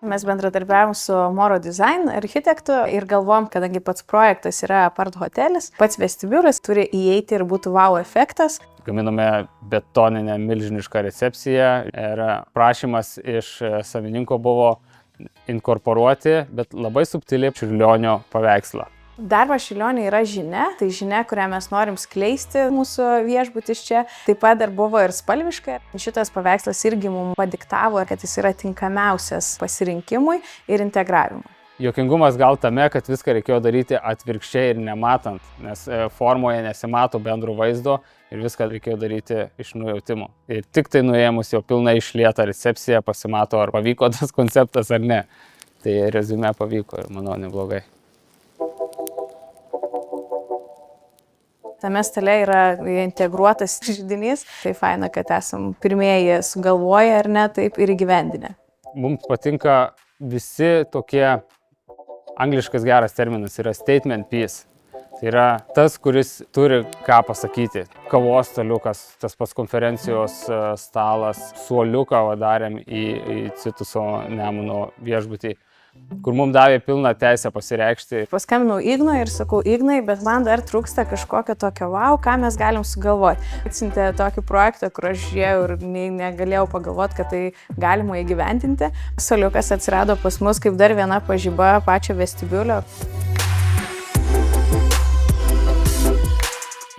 Mes bendradarbiavom su Moro Design architektu ir galvom, kadangi pats projektas yra apart hotelis, pats vestibiuras turi įeiti ir būtų wow efektas. Gaminome betoninę milžinišką recepciją ir prašymas iš savininko buvo inkorporuoti, bet labai subtiliai Čiurlionio paveikslą. Darbas Čiurlionio yra žinia, tai žinia, kurią mes norim skleisti mūsų viešbutis čia. Taip pat dar buvo ir spalviška. Šitas paveikslas irgi mums padiktavo, kad jis yra tinkamiausias pasirinkimui ir integravimui. Juokingumas gal tame, kad viską reikėjo daryti atvirkščiai ir nematant, nes formoje nesimato bendro vaizdo ir viską reikėjo daryti iš nujautimo. Ir tik tai nuėmus jau pilnai išlietą recepciją pasimato, ar pavyko tas konceptas ar ne. Tai reziumė pavyko ir manau neblogai. Tame stale yra integruotas židinys, tai faina, kad esam pirmieji sugalvoję ar ne taip ir įgyvendinę. Mums patinka visi tokie, angliškas geras terminas yra statement piece. Tai yra tas, kuris turi ką pasakyti. Kavos staliukas, tas pats konferencijos stalas, suoliuką darėm į Cituso Nemuno viešbutį, kur mums davė pilną teisę pasireikšti. Paskambinau Ignui ir sakau, Ignai, bet man dar trūksta kažkokio tokio wow, ką mes galim sugalvoti. Atsintė tokį projektą, kur aš žiūrėjau ir negalėjau pagalvoti, kad tai galima įgyvendinti. Suoliukas atsirado pas mus kaip dar viena pažyba pačio vestibiulio.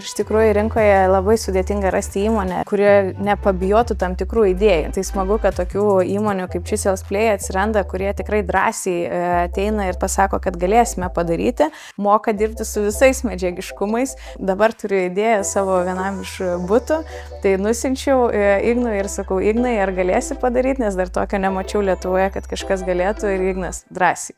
Iš tikrųjų, rinkoje labai sudėtinga rasti įmonę, kuri nepabijotų tam tikrų idėjų. Tai smagu, kad tokių įmonių kaip Chisels Play atsiranda, kurie tikrai drąsiai ateina ir pasako, kad galėsime padaryti, moka dirbti su visais medžiagiškumais. Dabar turiu idėją savo vienam iš butų, tai nusinčiau Ignui ir sakau, Ignai, ar galėsi padaryti, nes dar tokio nemačiau Lietuvoje, kad kažkas galėtų ir Ignas drąsiai.